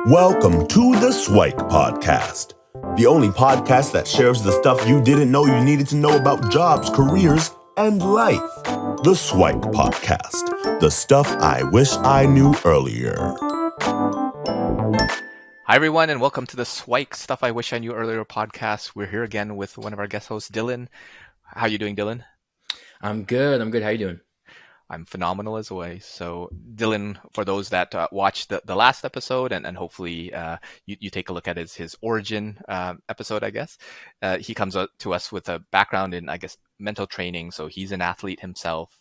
Welcome to the SWIKE podcast, the only podcast that shares the stuff you didn't know you needed to know about jobs, careers, and life. The SWIKE podcast, the stuff I wish I knew earlier. Hi, everyone, and welcome to the SWIKE Stuff I Wish I Knew Earlier podcast. We're here again with one of our guest hosts, Dylan. How you doing, Dylan? I'm good. How you doing? I'm phenomenal as always. So, Dylan, for those that watched the last episode and hopefully you take a look at his origin episode, I guess, he comes to us with a background in, I guess, mental training. So he's an athlete himself,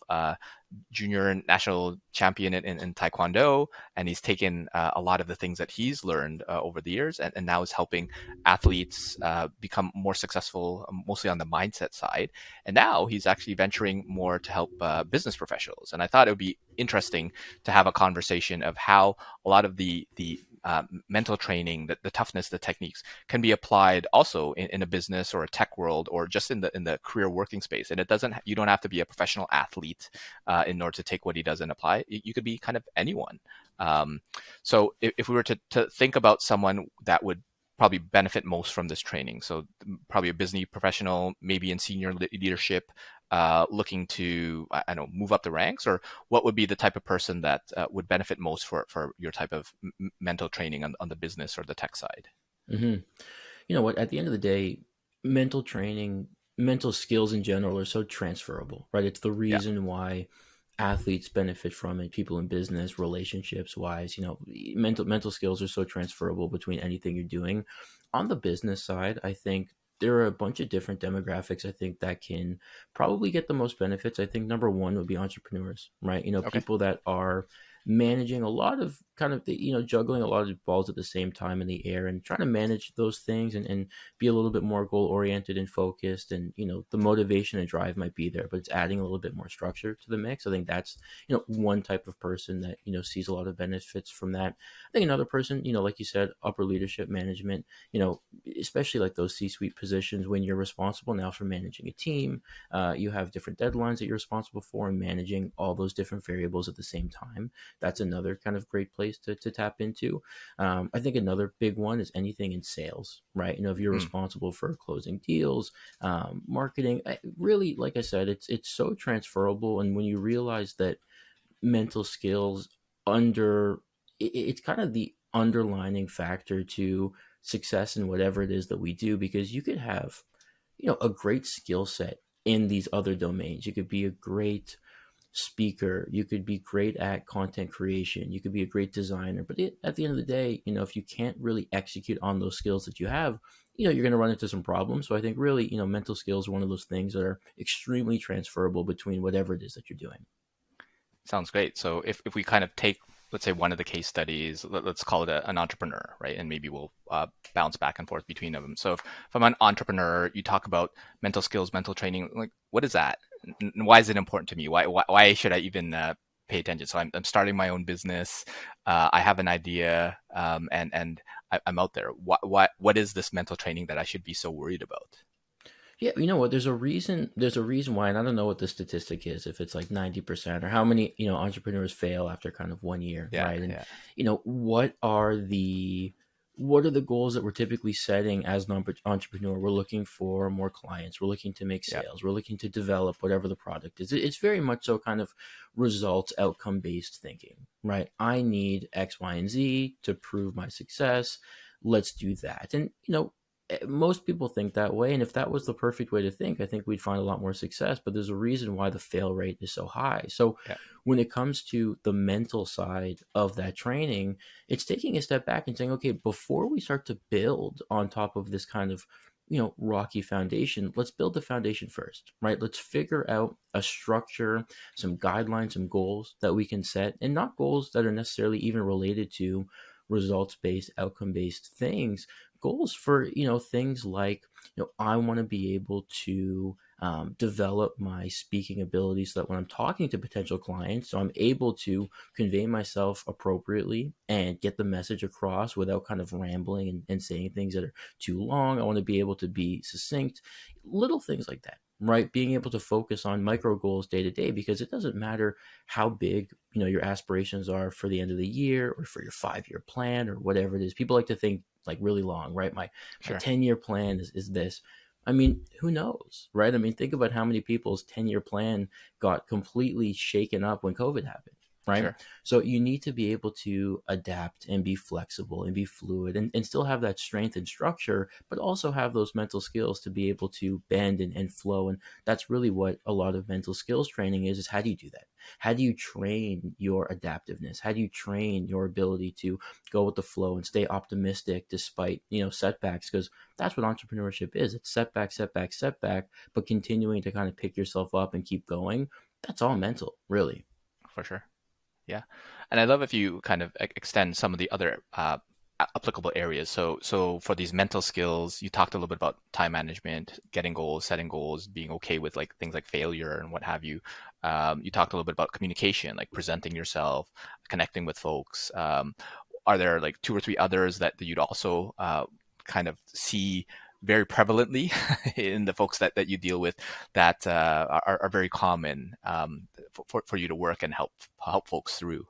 junior national champion in Taekwondo, and he's taken a lot of the things that he's learned over the years and now is helping athletes become more successful, mostly on the mindset side. And now he's actually venturing more to help business professionals. And I thought it would be interesting to have a conversation of how a lot of the mental training, the toughness, the techniques can be applied also in a business or a tech world or just in the career working space. And you don't have to be a professional athlete in order to take what he does and apply. You could be kind of anyone. So if we were to think about someone that would probably benefit most from this training, so probably a business professional, maybe in senior leadership, looking to, I don't know, move up the ranks, or what would be the type of person that would benefit most for your type of mental training on the business or the tech side? Mm-hmm. You know what? At the end of the day, mental training, mental skills in general are so transferable, right? It's the reason why athletes benefit from it, people in business, relationships wise, mental skills are so transferable between anything you're doing. On the business side, I think there are a bunch of different demographics I think that can probably get the most benefits. I think number one would be entrepreneurs, right? People that are managing a lot of juggling a lot of balls at the same time in the air and trying to manage those things and be a little bit more goal oriented and focused. And, the motivation and drive might be there, but it's adding a little bit more structure to the mix. I think that's, one type of person that, sees a lot of benefits from that. I think another person, like you said, upper leadership management, especially like those C-suite positions when you're responsible now for managing a team, you have different deadlines that you're responsible for and managing all those different variables at the same time. That's another kind of great place to tap into. I think another big one is anything in sales, right? If you're responsible for closing deals, marketing, really, like I said, it's so transferable. And when you realize that mental skills it's kind of the underlining factor to success in whatever it is that we do, because you could have, a great skill set in these other domains. You could be a great speaker, you could be great at content creation, you could be a great designer, but at the end of the day, if you can't really execute on those skills that you have, you're going to run into some problems. So I think really, mental skills are one of those things that are extremely transferable between whatever it is that you're doing. Sounds great. So if we kind of take, let's say, one of the case studies, let's call it an entrepreneur, right? And maybe we'll bounce back and forth between them. So if I'm an entrepreneur, you talk about mental skills, mental training, like what is that? And why is it important to me? Why should I even pay attention? So I'm starting my own business. I have an idea, and I'm out there. What is this mental training that I should be so worried about? Yeah, you know what? There's a reason why, and I don't know what the statistic is, if it's like 90% or how many, entrepreneurs fail after kind of 1 year, right? And what are the goals that we're typically setting as an entrepreneur? We're looking for more clients. We're looking to make sales. We're looking to develop whatever the product is. It's very much so kind of results, outcome-based thinking, right? I need X, Y, and Z to prove my success. Let's do that. And, most people think that way. And if that was the perfect way to think, I think we'd find a lot more success. But there's a reason why the fail rate is so high. So when it comes to the mental side of that training, it's taking a step back and saying, okay, before we start to build on top of this kind of, rocky foundation, let's build the foundation first, right? Let's figure out a structure, some guidelines, some goals that we can set, and not goals that are necessarily even related to results-based, outcome-based things. Goals for, things like, I want to be able to develop my speaking abilities so that when I'm talking to potential clients, so I'm able to convey myself appropriately and get the message across without kind of rambling and saying things that are too long. I want to be able to be succinct, little things like that. right? Being able to focus on micro goals day to day, because it doesn't matter how big, your aspirations are for the end of the year or for your 5-year plan or whatever it is. People like to think like really long, right? My Sure. 10-year plan is this. I mean, who knows, right? I mean, think about how many people's 10-year plan got completely shaken up when COVID happened, right? Sure. So you need to be able to adapt and be flexible and be fluid and still have that strength and structure, but also have those mental skills to be able to bend and flow. And that's really what a lot of mental skills training is how do you do that? How do you train your adaptiveness? How do you train your ability to go with the flow and stay optimistic despite, setbacks? Because that's what entrepreneurship is. It's setback, setback, setback, but continuing to kind of pick yourself up and keep going. That's all mental, really. For sure. Yeah. And I love if you kind of extend some of the other applicable areas. So for these mental skills, you talked a little bit about time management, getting goals, setting goals, being okay with like things like failure and what have you. You talked a little bit about communication, like presenting yourself, connecting with folks. Are there like 2 or 3 others that you'd also kind of see very prevalently in the folks that you deal with that are very common for you to work and help folks through?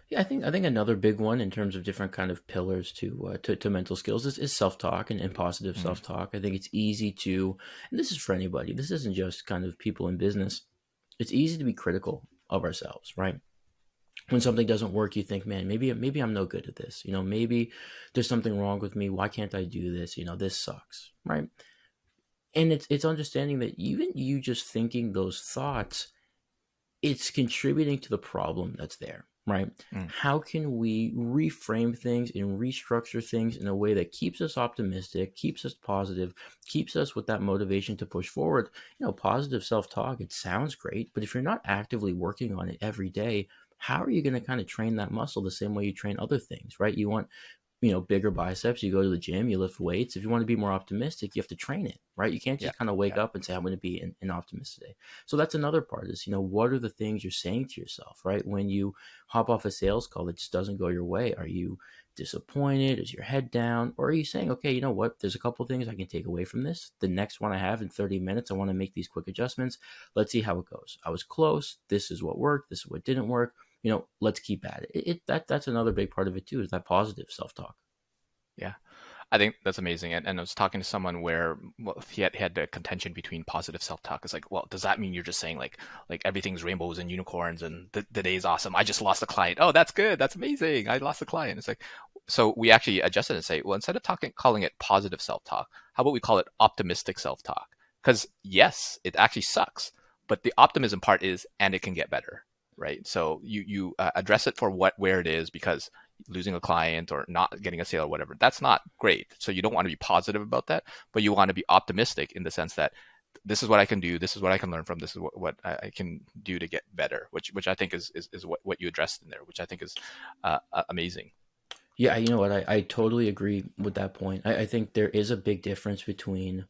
Yeah, I think another big one in terms of different kind of pillars to mental skills is self-talk and positive Mm, self-talk. I think it's easy to, and this is for anybody. This isn't just kind of people in business. It's easy to be critical of ourselves, right? When something doesn't work, you think, man, maybe I'm no good at this. Maybe there's something wrong with me. Why can't I do this? This sucks, right? And it's understanding that even you just thinking those thoughts, it's contributing to the problem that's there, right? mm, How can we reframe things and restructure things in a way that keeps us optimistic, keeps us positive, keeps us with that motivation to push forward? Positive self-talk, it sounds great, but if you're not actively working on it every day, how are you going to kind of train that muscle the same way you train other things, right? You want bigger biceps, you go to the gym, you lift weights. If you want to be more optimistic, you have to train it, right? You can't yeah, just kind of wake yeah, up and say, I'm going to be an optimist today. So that's another part is, what are the things you're saying to yourself, right? When you hop off a sales call that just doesn't go your way, are you disappointed? Is your head down? Or are you saying, okay, you know what? There's a couple things I can take away from this. The next one I have in 30 minutes, I want to make these quick adjustments. Let's see how it goes. I was close. This is what worked. This is what didn't work. Let's keep at it. That's another big part of it too, is that positive self-talk. yeah. I think that's amazing. And I was talking to someone where he had the contention between positive self-talk. It's like, well, does that mean you're just saying like everything's rainbows and unicorns and the day is awesome? I just lost a client. Oh, that's good. That's amazing. I lost a client. It's like, so we actually adjusted and say, well, instead of calling it positive self-talk, how about we call it optimistic self-talk? Because yes, it actually sucks, but the optimism part is, and it can get better, right? So you address it for where it is, because losing a client or not getting a sale or whatever, that's not great. So you don't want to be positive about that, but you want to be optimistic in the sense that this is what I can do, this is what I can learn from, this is what I can do to get better, which I think is what you addressed in there, which I think is amazing. Yeah, you know what? I totally agree with that point. I think there is a big difference between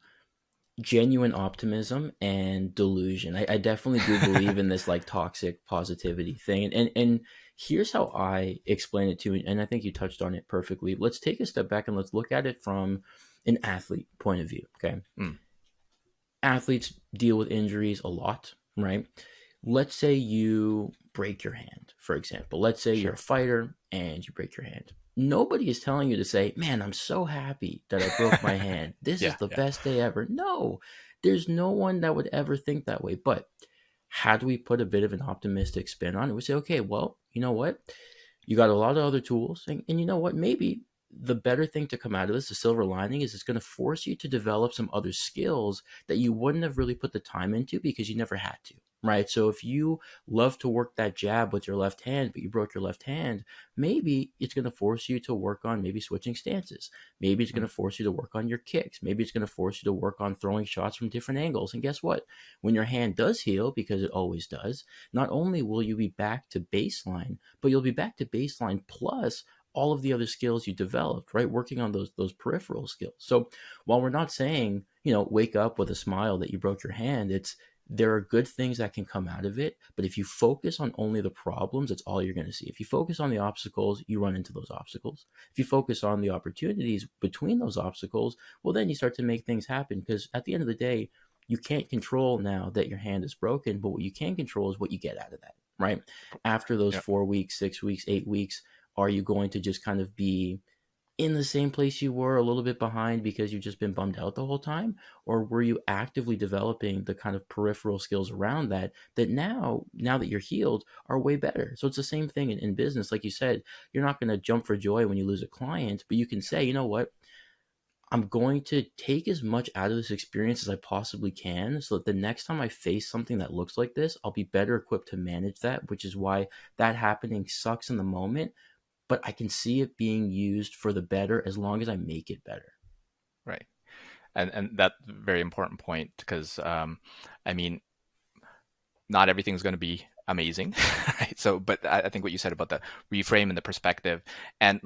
genuine optimism and delusion. I definitely do believe in this like toxic positivity thing. And here's how I explain it to you. And I think you touched on it perfectly. Let's take a step back and let's look at it from an athlete point of view. Okay. Mm, Athletes deal with injuries a lot, right? Let's say you break your hand, for example. Let's say you're a sure. fighter and you break your hand. Nobody is telling you to say, man, I'm so happy that I broke my hand. This is Yeah, the yeah. best day ever. No, there's no one that would ever think that way. But how do we put a bit of an optimistic spin on it? We say, okay, well, you know what? You got a lot of other tools. And you know what? Maybe the better thing to come out of this, the silver lining, is it's going to force you to develop some other skills that you wouldn't have really put the time into because you never had to, right? So if you love to work that jab with your left hand, but you broke your left hand, maybe it's going to force you to work on maybe switching stances. Maybe it's going Mm, to force you to work on your kicks. Maybe it's going to force you to work on throwing shots from different angles. And guess what? When your hand does heal, because it always does, not only will you be back to baseline, but you'll be back to baseline plus all of the other skills you developed, right? Working on those peripheral skills. So while we're not saying, wake up with a smile that you broke your hand, there are good things that can come out of it. But if you focus on only the problems, it's all you're going to see. If you focus on the obstacles, you run into those obstacles. If you focus on the opportunities between those obstacles, well, then you start to make things happen. Because at the end of the day, You can't control now that your hand is broken, but what you can control is what you get out of that, right? After those Yep. 4 weeks, 6 weeks, 8 weeks, are you going to just kind of be in the same place you were, a little bit behind because you've just been bummed out the whole time? Or were you actively developing the kind of peripheral skills around that now that you're healed, are way better? So it's the same thing in business. Like you said, you're not going to jump for joy when you lose a client, but you can say, you know what? I'm going to take as much out of this experience as I possibly can, so that the next time I face something that looks like this, I'll be better equipped to manage that, which is why that happening sucks in the moment, but I can see it being used for the better as long as I make it better. Right. And that's a very important point, because I mean, not everything's going to be amazing, right? So, but I think what you said about the reframe and the perspective, and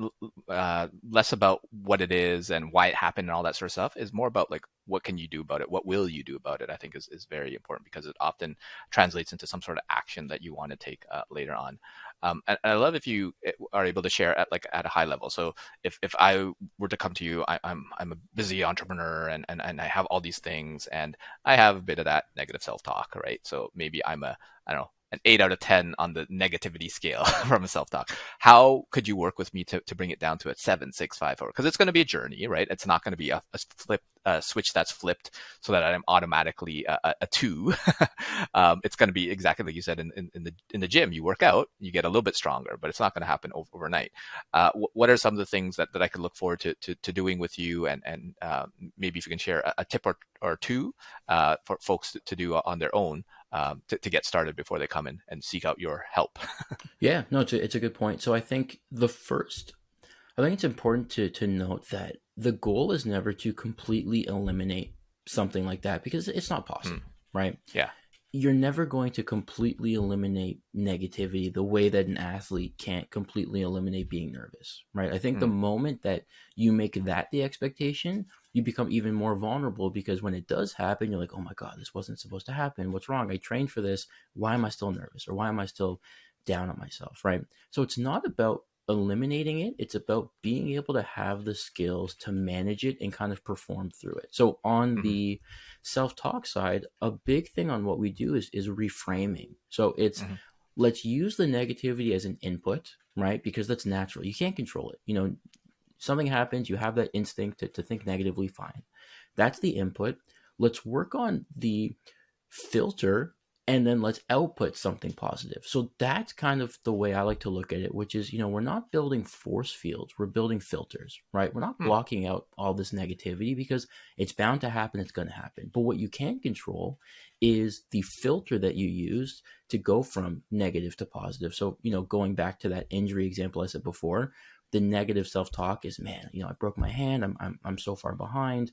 less about what it is and why it happened and all that sort of stuff, is more about like, what can you do about it? What will you do about it? I think is very important, because it often translates into some sort of action that you want to take later on. And I love if you are able to share at a high level. So if I were to come to you, I'm a busy entrepreneur, and I have all these things, and I have a bit of that negative self-talk, right? So maybe I'm I don't know, an 8 out of 10 on the negativity scale from a self-talk. How could you work with me to bring it down to a 7, 6, 5, 4? Because it's going to be a journey, right? It's not going to be a switch that's flipped so that I'm automatically a 2. It's going to be exactly like you said in the gym. You work out, you get a little bit stronger, but it's not going to happen overnight. What are some of the things that I could look forward to doing with you, and maybe if you can share a tip or two for folks to do on their own, to get started before they come in and seek out your help. Yeah, no, it's a good point. So I think it's important to note that the goal is never to completely eliminate something like that, because it's not possible, right? Yeah. You're never going to completely eliminate negativity the way that an athlete can't completely eliminate being nervous, right? I think the moment that you make that the expectation, you become even more vulnerable, because when it does happen, you're like, oh my God, this wasn't supposed to happen. What's wrong? I trained for this. Why am I still nervous? Or why am I still down on myself, right? So it's not about eliminating it. It's about being able to have the skills to manage it and kind of perform through it. So on the self-talk side, a big thing on what we do is reframing. So it's let's use the negativity as an input, right? Because that's natural. You can't control it. You know, something happens, you have that instinct to think negatively, fine. That's the input. Let's work on the filter, and then let's output something positive. So that's kind of the way I like to look at it, which is, we're not building force fields, we're building filters, right? We're not blocking out all this negativity, because it's bound to happen, it's going to happen. But what you can control is the filter that you use to go from negative to positive. So, going back to that injury example I said before, the negative self-talk is, man, I broke my hand, I'm so far behind,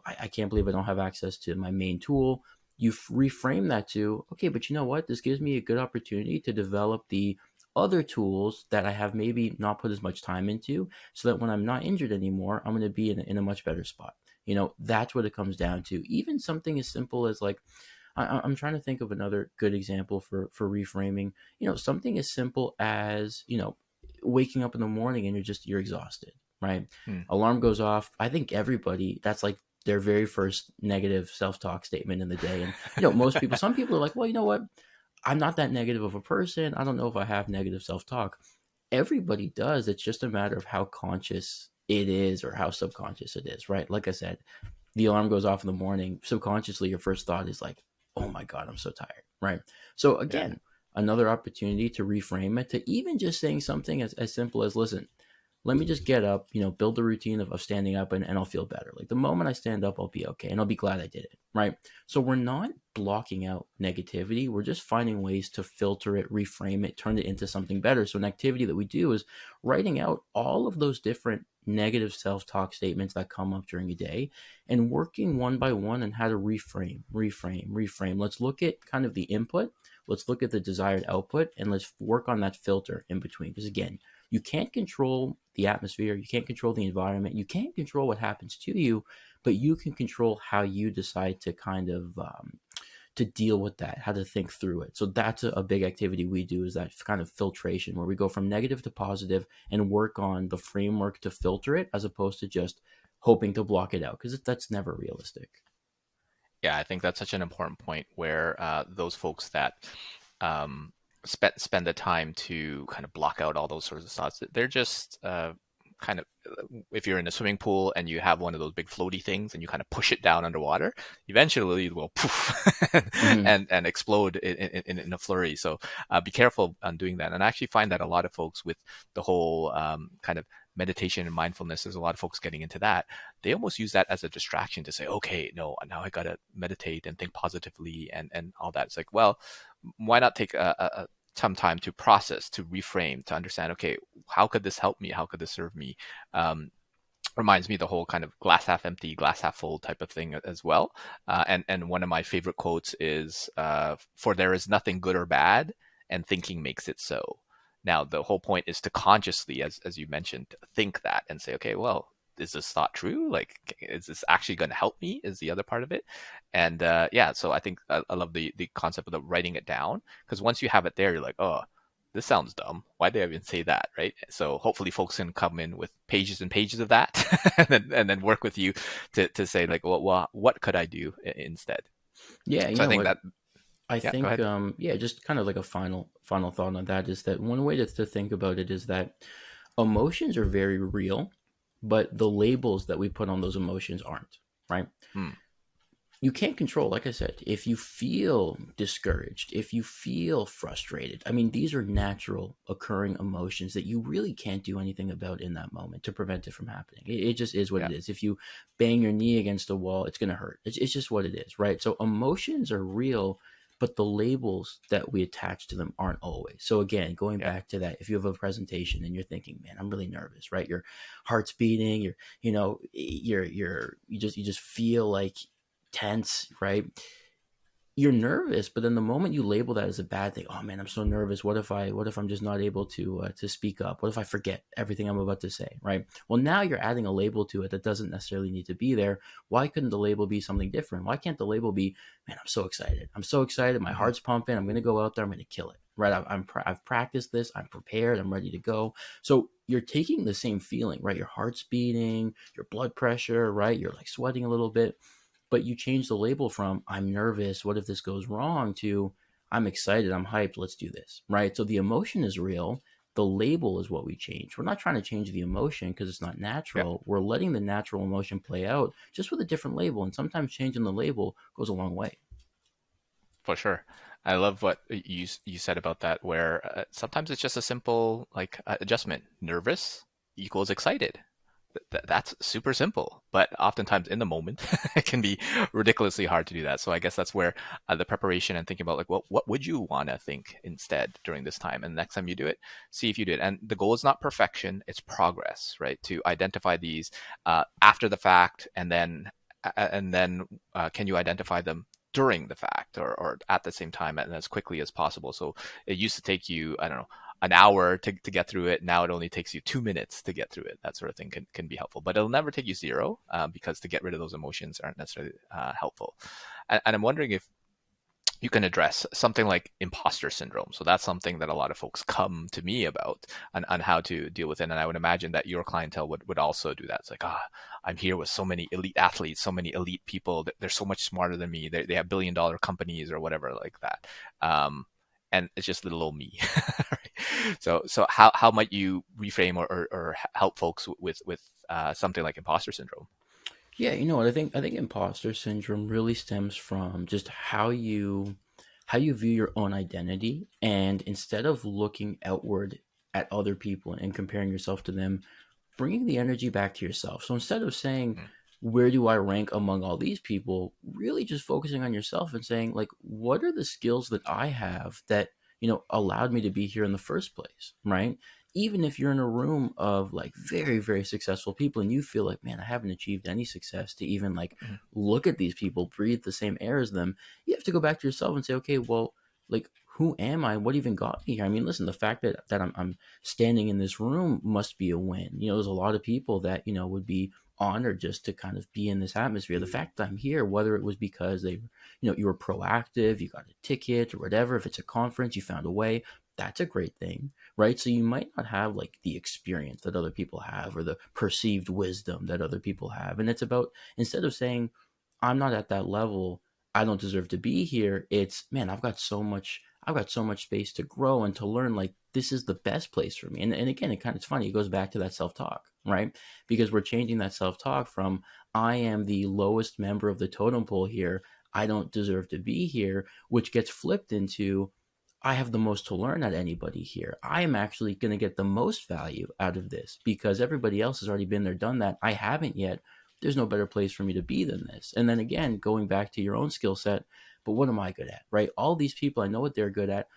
I can't believe I don't have access to my main tool. You reframe that to, okay, but you know what? This gives me a good opportunity to develop the other tools that I have maybe not put as much time into, so that when I'm not injured anymore, I'm going to be in a much better spot. That's what it comes down to. Even something as simple as like, I'm trying to think of another good example for reframing. Something as simple as, waking up in the morning and you're exhausted, right? Alarm goes off. I think everybody, that's like their very first negative self-talk statement in the day. And, most people, some people are like, well, you know what? I'm not that negative of a person. I don't know if I have negative self-talk. Everybody does. It's just a matter of how conscious it is or how subconscious it is, right? Like I said, the alarm goes off in the morning. Subconsciously, your first thought is like, oh my God, I'm so tired, right? So again, another opportunity to reframe it, to even just saying something as simple as, listen, let me just get up, build the routine of standing up, and I'll feel better. Like the moment I stand up, I'll be okay, and I'll be glad I did it, right? So we're not blocking out negativity. We're just finding ways to filter it, reframe it, turn it into something better. So an activity that we do is writing out all of those different negative self-talk statements that come up during a day, and working one by one on how to reframe. Let's look at kind of the input. Let's look at the desired output, and let's work on that filter in between. Because again, you can't control the atmosphere. You can't control the environment. You can't control what happens to you, but you can control how you decide to kind of to deal with that, how to think through it. So that's a big activity we do, is that kind of filtration, where we go from negative to positive and work on the framework to filter it, as opposed to just hoping to block it out, because that's never realistic. Yeah, I think that's such an important point where those folks that um, spend the time to kind of block out all those sorts of thoughts, they're just kind of, if you're in a swimming pool and you have one of those big floaty things and you kind of push it down underwater, eventually it will poof Hmm. and explode in a flurry. So be careful on doing that. And I actually find that a lot of folks with the whole kind of meditation and mindfulness, there's a lot of folks getting into that. They almost use that as a distraction to say, okay, no, now I got to meditate and think positively and all that. It's like, well, why not take some time to process, to reframe, to understand, okay, how could this help me? How could this serve me? Um, Reminds me the whole kind of glass half empty, glass half full type of thing as well. And one of my favorite quotes is, "For there is nothing good or bad, and thinking makes it so." Now, the whole point is to consciously, as you mentioned, think that and say, okay, well, is this thought true? Like, is this actually going to help me? Is the other part of it? And yeah, so I think I love the concept of the writing it down, because once you have it there, you're like, oh, this sounds dumb. Why did I even say that, right? So hopefully folks can come in with pages and pages of that and then work with you to say like, well, what could I do instead? Yeah, you So I know think what? that, I yeah, go think, ahead. yeah, just kind of like a final thought on that is that one way to think about it is that emotions are very real, but the labels that we put on those emotions aren't, right? Hmm. You can't control, like I said, if you feel discouraged, if you feel frustrated. I mean, these are natural occurring emotions that you really can't do anything about in that moment to prevent it from happening. It just is what Yeah, it is. If you bang your knee against a wall, it's going to hurt. It's just what it is, right? So emotions are real, but the labels that we attach to them aren't always. So again, going yeah, back to that, if you have a presentation and you're thinking, man, I'm really nervous, right? Your heart's beating, you just feel like tense, right? You're nervous, but then the moment you label that as a bad thing, oh man, I'm so nervous. What if I'm just not able to speak up? What if I forget everything I'm about to say, right? Well, now you're adding a label to it that doesn't necessarily need to be there. Why couldn't the label be something different? Why can't the label be, man, I'm so excited. I'm so excited. My hmm, heart's pumping. I'm going to go out there. I'm going to kill it. Right? I've practiced this. I'm prepared. I'm ready to go. So you're taking the same feeling, right? Your heart's beating, your blood pressure, right? You're like sweating a little bit, but you change the label from I'm nervous, what if this goes wrong, to I'm excited, I'm hyped, let's do this, right? So the emotion is real. The label is what we change. We're not trying to change the emotion because it's not yeah, natural. We're letting the natural emotion play out just with a different label. And sometimes changing the label goes a long way. for sure. I love what you said about that, where sometimes it's just a simple like adjustment. Nervous equals excited. That's super simple, but oftentimes in the moment, it can be ridiculously hard to do that. So I guess that's where the preparation and thinking about like, what would you want to think instead during this time? And next time you do it, see if you do it. And the goal is not perfection; it's progress, right? To identify these after the fact, and then can you identify them during the fact or at the same time and as quickly as possible? So it used to take you, I don't know, an hour to get through it. Now it only takes you 2 minutes to get through it. That sort of thing can be helpful, but it'll never take you zero because to get rid of those emotions aren't necessarily helpful. And I'm wondering if you can address something like imposter syndrome. So that's something that a lot of folks come to me about on how to deal with it. And I would imagine that your clientele would also do that. It's like, I'm here with so many elite athletes, so many elite people. They're so much smarter than me. They have billion-dollar companies or whatever like that. And it's just little old me. Right? So how might you reframe or help folks with something like imposter syndrome? Yeah, you know what? I think imposter syndrome really stems from just how you view your own identity, and instead of looking outward at other people and comparing yourself to them, bringing the energy back to yourself. So instead of saying, Mm, where do I rank among all these people, really just focusing on yourself and saying, like, what are the skills that I have that, allowed me to be here in the first place, right? Even if you're in a room of like very, very successful people and you feel like, man, I haven't achieved any success to even like mm, look at these people, breathe the same air as them, you have to go back to yourself and say, okay, well, like, who am I? What even got me here? I mean, listen, the fact that I'm standing in this room must be a win. There's a lot of people that, would be honored just to kind of be in this atmosphere. The fact that I'm here, whether it was because you were proactive, you got a ticket or whatever, if it's a conference, you found a way, that's a great thing, right? So you might not have like the experience that other people have or the perceived wisdom that other people have. And it's about, instead of saying, I'm not at that level, I don't deserve to be here. It's, man, I've got so much space to grow and to learn. Like, this is the best place for me. And again, it's funny. It goes back to that self-talk, right? Because we're changing that self-talk from, I am the lowest member of the totem pole here, I don't deserve to be here, which gets flipped into, I have the most to learn at anybody here. I am actually going to get the most value out of this because everybody else has already been there, done that. I haven't yet. There's no better place for me to be than this. And then again, going back to your own skill set, but what am I good at, right? All these people, I know what they're good at.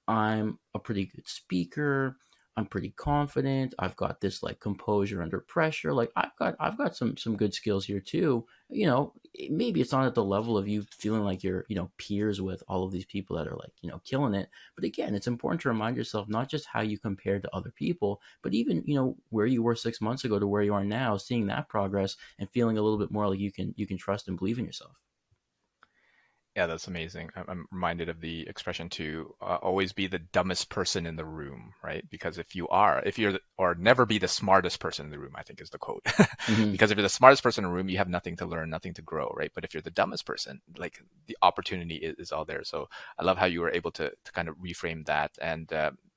I'm a pretty good speaker. I'm pretty confident. I've got this like composure under pressure. Like I've got some good skills here too. Maybe it's not at the level of you feeling like you're, peers with all of these people that are like, killing it. But again, it's important to remind yourself not just how you compare to other people, but even, where you were 6 months ago to where you are now, seeing that progress and feeling a little bit more like you can trust and believe in yourself. Yeah, that's amazing. I'm reminded of the expression to always be the dumbest person in the room, right? Because if you're, or never be the smartest person in the room, I think is the quote. Mm-hmm. Because if you're the smartest person in the room, you have nothing to learn, nothing to grow, right? But if you're the dumbest person, like the opportunity is all there. So I love how you were able to kind of reframe that and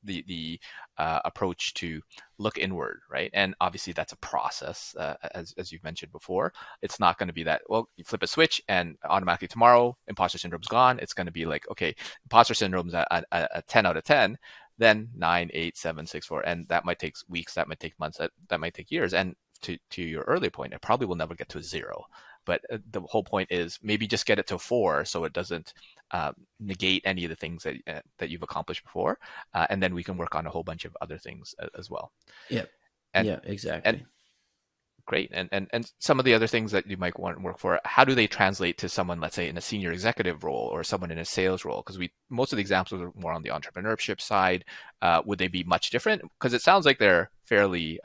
the approach to look inward, right? And obviously that's a process, as you've mentioned before. It's not going to be that, well, you flip a switch and automatically tomorrow imposter syndrome's gone. It's going to be like, okay, imposter syndrome's at a 10 out of 10, then 9, 8, 7, 6, 4, and that might take weeks, that might take months, that might take years. And to your earlier point, it probably will never get to a 0. But the whole point is maybe just get it to 4 so it doesn't negate any of the things that you've accomplished before, and then we can work on a whole bunch of other things as well. Yep. And, Yeah, exactly. And great. And some of the other things that you might want to work for, how do they translate to someone, let's say, in a senior executive role or someone in a sales role? Because most of the examples are more on the entrepreneurship side. Would they be much different? Because it sounds like they're fairly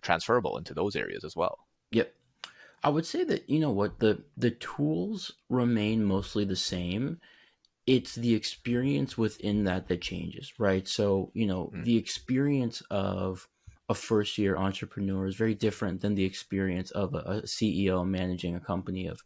transferable into those areas as well. Yep. I would say that, the tools remain mostly the same. It's the experience within that changes, right? So, the experience of a first year entrepreneur is very different than the experience of a CEO managing a company of,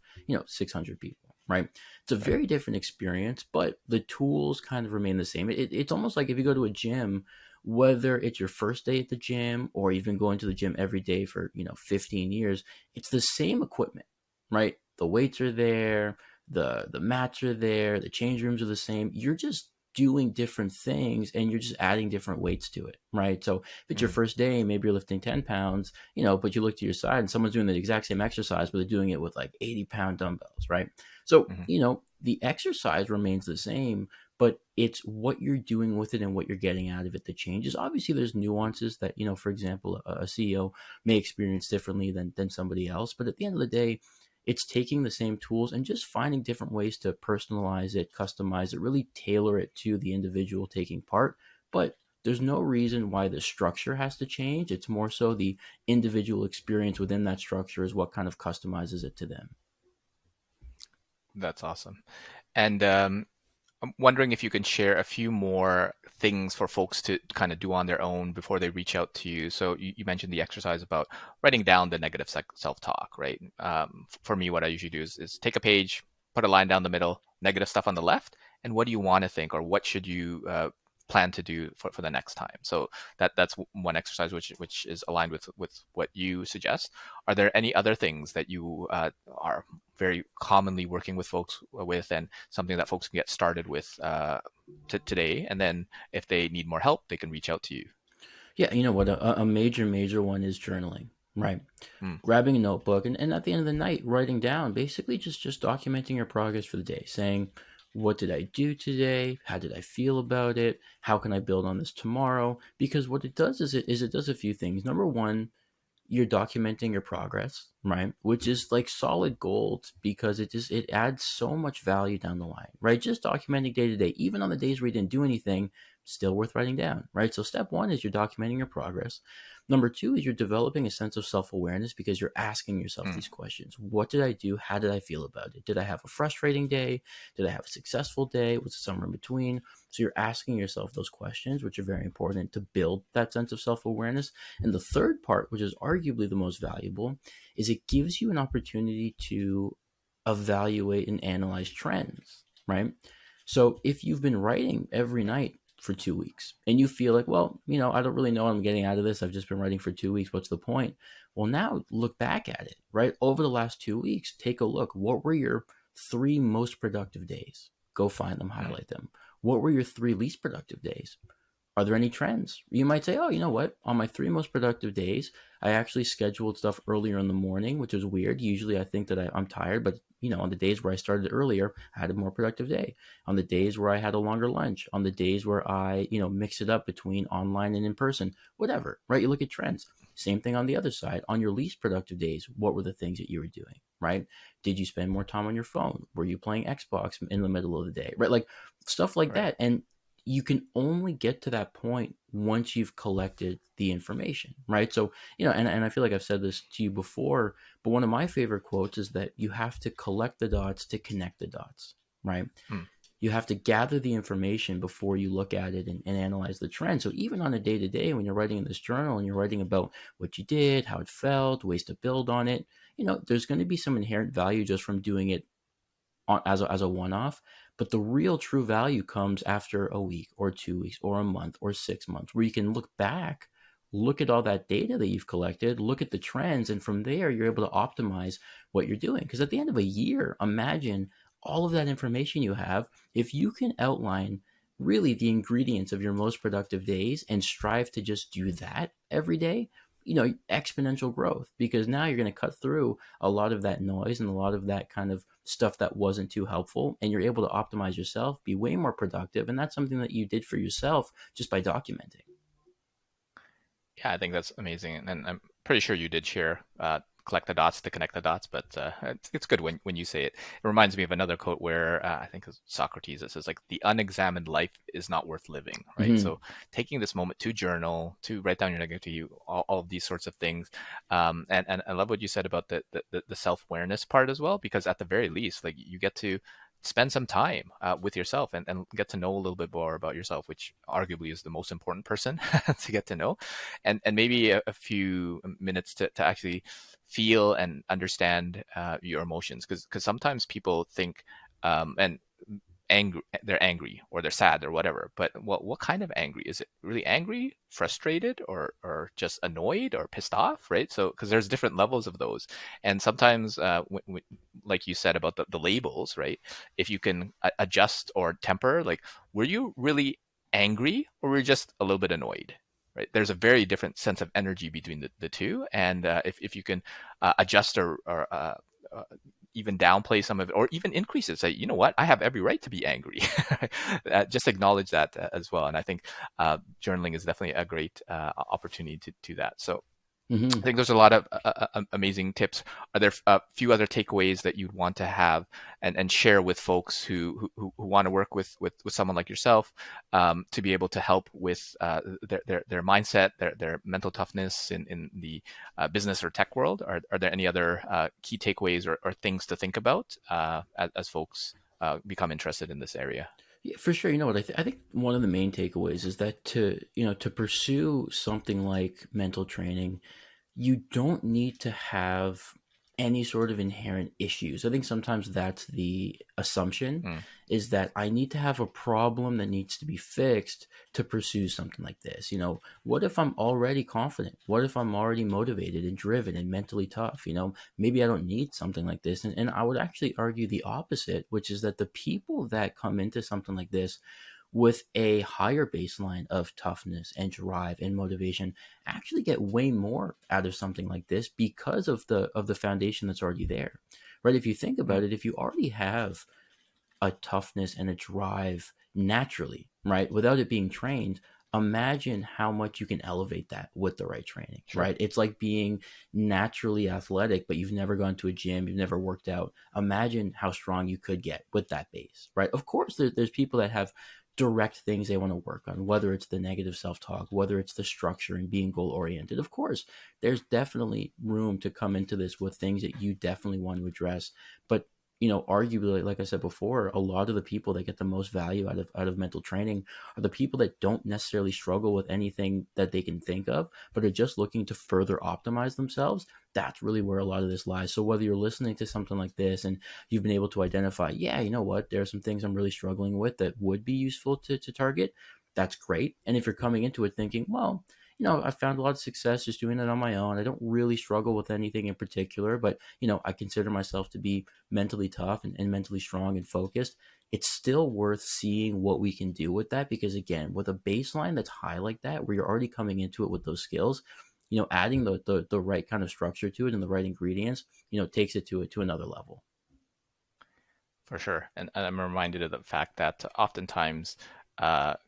600 people, right? It's a very different experience, but the tools kind of remain the same. It's almost like if you go to a gym, whether it's your first day at the gym or you've been going to the gym every day for, 15 years, it's the same equipment, right? The weights are there, the mats are there, the change rooms are the same. You're just doing different things and you're just adding different weights to it, right? So if it's your first day, maybe you're lifting 10 pounds, but you look to your side and someone's doing the exact same exercise, but they're doing it with like 80-pound dumbbells, right? So, the exercise remains the same, but it's what you're doing with it and what you're getting out of it that changes. Obviously, there's nuances that, for example, a CEO may experience differently than somebody else. But at the end of the day, it's taking the same tools and just finding different ways to personalize it, customize it, really tailor it to the individual taking part. But there's no reason why the structure has to change. It's more so the individual experience within that structure is what kind of customizes it to them. That's awesome. And I'm wondering if you can share a few more things for folks to kind of do on their own before they reach out to you. So you mentioned the exercise about writing down the negative self-talk, right? For me, what I usually do is take a page, put a line down the middle, negative stuff on the left, and what do you want to think, or what should you plan to do for the next time? So that's one exercise which is aligned with what you suggest. Are there any other things that you are very commonly working with folks with, and something that folks can get started with today? And then if they need more help, they can reach out to you. Yeah, you know what? A major one is journaling, right? Grabbing a notebook and at the end of the night, writing down, basically just documenting your progress for the day, saying, what did I do today? How did I feel about it? How can I build on this tomorrow? Because what it does is it does a few things. Number one, you're documenting your progress, right? Which is like solid gold because it adds so much value down the line, right? Just documenting day to day, even on the days where you didn't do anything, still worth writing down, right? So step one is you're documenting your progress. Number two is you're developing a sense of self-awareness because you're asking yourself these questions. What did I do? How did I feel about it? Did I have a frustrating day? Did I have a successful day? Was it somewhere in between? So you're asking yourself those questions, which are very important to build that sense of self-awareness. And the third part, which is arguably the most valuable, is it gives you an opportunity to evaluate and analyze trends, right? So if you've been writing every night for 2 weeks and you feel like, well, I don't really know what I'm getting out of this. I've just been writing for 2 weeks. What's the point? Well, now look back at it, right? Over the last 2 weeks, take a look. What were your 3 most productive days? Go find them, highlight them. What were your 3 least productive days? Are there any trends? You might say, oh, you know what? On my 3 most productive days, I actually scheduled stuff earlier in the morning, which is weird. Usually I think that I'm tired, but on the days where I started earlier, I had a more productive day. On the days where I had a longer lunch, on the days where I, mix it up between online and in person, whatever, right? You look at trends. Same thing on the other side. On your least productive days, what were the things that you were doing, right? Did you spend more time on your phone? Were you playing Xbox in the middle of the day, right? Like stuff like that. And you can only get to that point once you've collected the information, right? So, and I feel like I've said this to you before, but one of my favorite quotes is that you have to collect the dots to connect the dots, right? You have to gather the information before you look at it and analyze the trend. So even on a day-to-day, when you're writing in this journal and you're writing about what you did, how it felt, ways to build on it, there's going to be some inherent value just from doing it as a one-off. But the real true value comes after a week or 2 weeks or a month or 6 months, where you can look back, look at all that data that you've collected, look at the trends, and from there you're able to optimize what you're doing. Because at the end of a year, imagine all of that information you have. If you can outline really the ingredients of your most productive days and strive to just do that every day, exponential growth, because now you're going to cut through a lot of that noise and a lot of that kind of stuff that wasn't too helpful, and you're able to optimize yourself, be way more productive. And that's something that you did for yourself just by documenting. Yeah, I think that's amazing. And I'm pretty sure you did share collect the dots to connect the dots, but it's good when you say it. It reminds me of another quote where I think it's Socrates. It says, like, the unexamined life is not worth living, right? So taking this moment to journal, to write down your negative, all of these sorts of things. And I love what you said about the self-awareness part as well, because at the very least, like, you get to spend some time with yourself and get to know a little bit more about yourself, which arguably is the most important person to get to know, and maybe a few minutes to actually feel and understand your emotions, because sometimes people think and they're angry or they're sad or whatever, but what kind of angry? Is it really angry, frustrated, or just annoyed or pissed off, right? So because there's different levels of those, and sometimes like you said about the labels, right? If you can adjust or temper, like, were you really angry or were you just a little bit annoyed? Right, there's a very different sense of energy between the two, and if you can adjust or even downplay some of it, or even increase it, say, you know what, I have every right to be angry. Just acknowledge that as well. And I think journaling is definitely a great opportunity to do that. So I think there's a lot of amazing tips. Are there a few other takeaways that you'd want to have and share with folks who want to work with someone like yourself to be able to help with their mindset, their mental toughness in the business or tech world? Are there any other key takeaways or things to think about as folks become interested in this area? Yeah, for sure. You know what? I think one of the main takeaways is that to pursue something like mental training, you don't need to have any sort of inherent issues. I think sometimes that's the assumption, is that I need to have a problem that needs to be fixed to pursue something like this. What if I'm already confident? What if I'm already motivated and driven and mentally tough? Maybe I don't need something like this. And I would actually argue the opposite, which is that the people that come into something like this with a higher baseline of toughness and drive and motivation actually get way more out of something like this because of the foundation that's already there, right? If you think about it, if you already have a toughness and a drive naturally, right, without it being trained, imagine how much you can elevate that with the right training, right? It's like being naturally athletic, but you've never gone to a gym, you've never worked out. Imagine how strong you could get with that base, right? Of course, there's people that have direct things they want to work on, whether it's the negative self-talk, whether it's the structure and being goal-oriented. Of course, there's definitely room to come into this with things that you definitely want to address. But arguably, like I said before, a lot of the people that get the most value out of mental training are the people that don't necessarily struggle with anything that they can think of, but are just looking to further optimize themselves. That's really where a lot of this lies. So whether you're listening to something like this and you've been able to identify, yeah, you know what, there are some things I'm really struggling with that would be useful to target, that's great. And if you're coming into it thinking, well, I found a lot of success just doing it on my own. I don't really struggle with anything in particular, but, I consider myself to be mentally tough and mentally strong and focused. It's still worth seeing what we can do with that, because again, with a baseline that's high like that, where you're already coming into it with those skills, adding the right kind of structure to it and the right ingredients, takes it to another level. For sure. And I'm reminded of the fact that oftentimes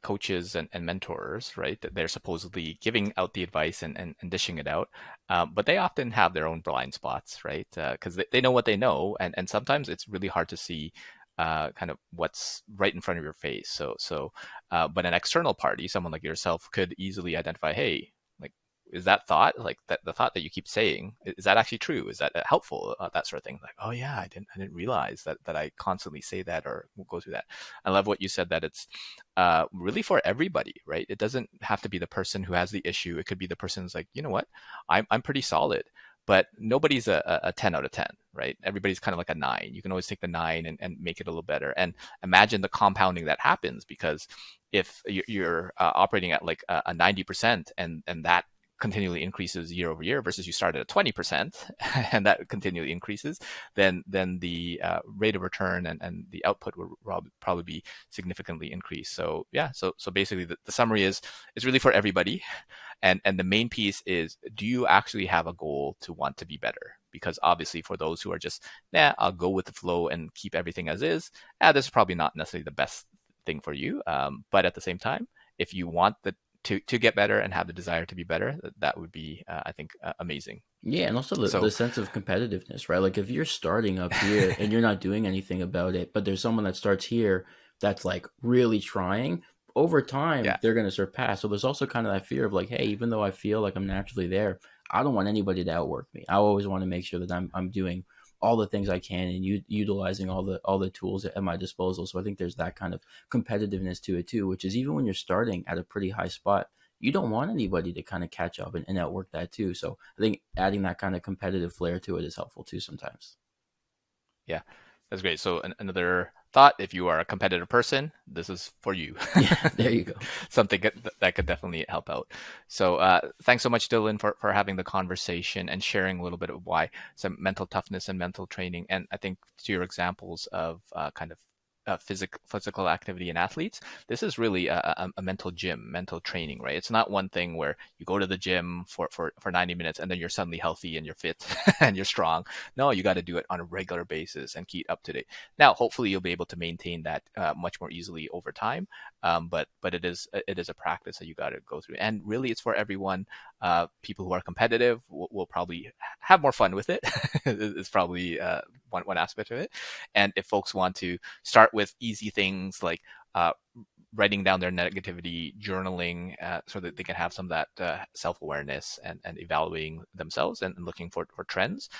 coaches and mentors, right, that they're supposedly giving out the advice and dishing it out, but they often have their own blind spots, right? Because they know what they know, and sometimes it's really hard to see kind of what's right in front of your face. But an external party, someone like yourself, could easily identify, hey, like, is that thought, like that the thought that you keep saying, is that actually true? Is that helpful? That sort of thing. Like, oh yeah, I didn't realize that I constantly say that or will go through that. I love what you said, that it's really for everybody, right? It doesn't have to be the person who has the issue. It could be the person who's like, you know what, I'm pretty solid, but nobody's a 10 out of 10, right? Everybody's kind of like a 9. You can always take the 9 and make it a little better. And imagine the compounding that happens, because if you're operating at like a 90% and that continually increases year over year, versus you started at 20% and that continually increases, then the rate of return and the output will probably be significantly increased. So yeah, so basically the summary is, it's really for everybody. And the main piece is, do you actually have a goal to want to be better? Because obviously for those who are just, I'll go with the flow and keep everything as is, this is probably not necessarily the best thing for you. But at the same time, if you want to get better and have the desire to be better, that would be, I think, amazing. Yeah, and also the sense of competitiveness, right? Like if you're starting up here and you're not doing anything about it, but there's someone that starts here that's like really trying, over time, they're going to surpass. So there's also kind of that fear of like, hey, even though I feel like I'm naturally there, I don't want anybody to outwork me. I always want to make sure that I'm doing all the things I can and utilizing all the tools at my disposal. So I think there's that kind of competitiveness to it too, which is even when you're starting at a pretty high spot, you don't want anybody to kind of catch up and outwork that too. So I think adding that kind of competitive flair to it is helpful too sometimes. Yeah, that's great. So another thought, if you are a competitive person, this is for you. Yeah, there you go. Something that could definitely help out. So thanks so much, Dylan, for having the conversation and sharing a little bit of why some mental toughness and mental training. And I think to your examples of kind of physical activity in athletes, this is really a mental gym, mental training, right? It's not one thing where you go to the gym for 90 minutes and then you're suddenly healthy and you're fit and you're strong. No, you got to do it on a regular basis and keep up to date. Now, hopefully you'll be able to maintain that much more easily over time. But it is a practice that you got to go through. And really it's for everyone. People who are competitive will probably have more fun with it. It's probably one aspect of it. And if folks want to start with easy things like writing down their negativity, journaling, so that they can have some of that self-awareness and evaluating themselves and looking for trends,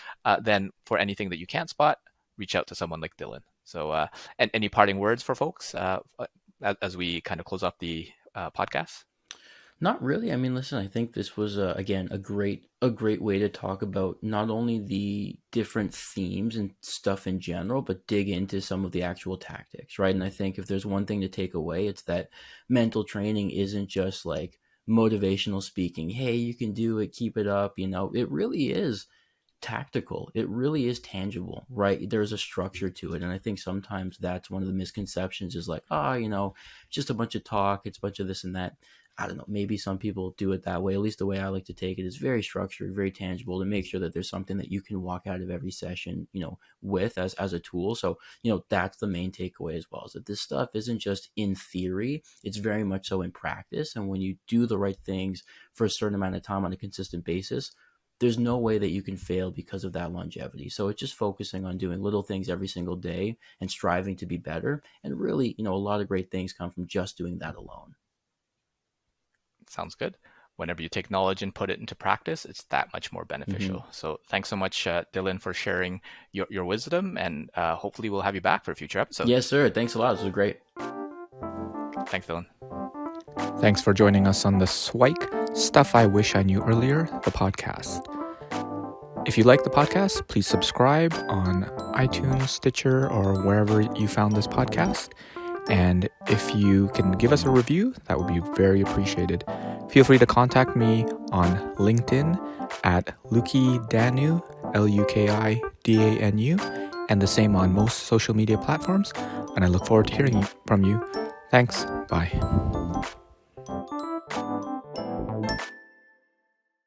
then for anything that you can't spot, reach out to someone like Dylan. So and any parting words for folks as we kind of close off the podcast? Not really. I mean, listen, I think this was again a great way to talk about not only the different themes and stuff in general, but dig into some of the actual tactics, right? And I think if there's one thing to take away, it's that mental training isn't just like motivational speaking. Hey, you can do it, keep it up. It really is tactical. It really is tangible, right? There's a structure to it. And I think sometimes that's one of the misconceptions is like, just a bunch of talk. It's a bunch of this and that. I don't know, maybe some people do it that way. At least the way I like to take it is very structured, very tangible, to make sure that there's something that you can walk out of every session, with as a tool. So, that's the main takeaway as well, is that this stuff isn't just in theory, it's very much so in practice. And when you do the right things for a certain amount of time on a consistent basis, there's no way that you can fail because of that longevity. So it's just focusing on doing little things every single day and striving to be better. And really, a lot of great things come from just doing that alone. Sounds good. whenever you take knowledge and put it into practice, it's that much more beneficial. So thanks so much, Dylan, for sharing your wisdom, and hopefully we'll have you back for a future episode. Yes, sir. Thanks a lot. This was great. Thanks, Dylan. Thanks for joining us on the SWIKE Stuff I Wish I Knew Earlier, the podcast. If you like the podcast, please subscribe on iTunes, Stitcher, or wherever you found this podcast. And if you can give us a review, that would be very appreciated. Feel free to contact me on LinkedIn at Lukidanu, Lukidanu, and the same on most social media platforms. And I look forward to hearing from you. Thanks. Bye.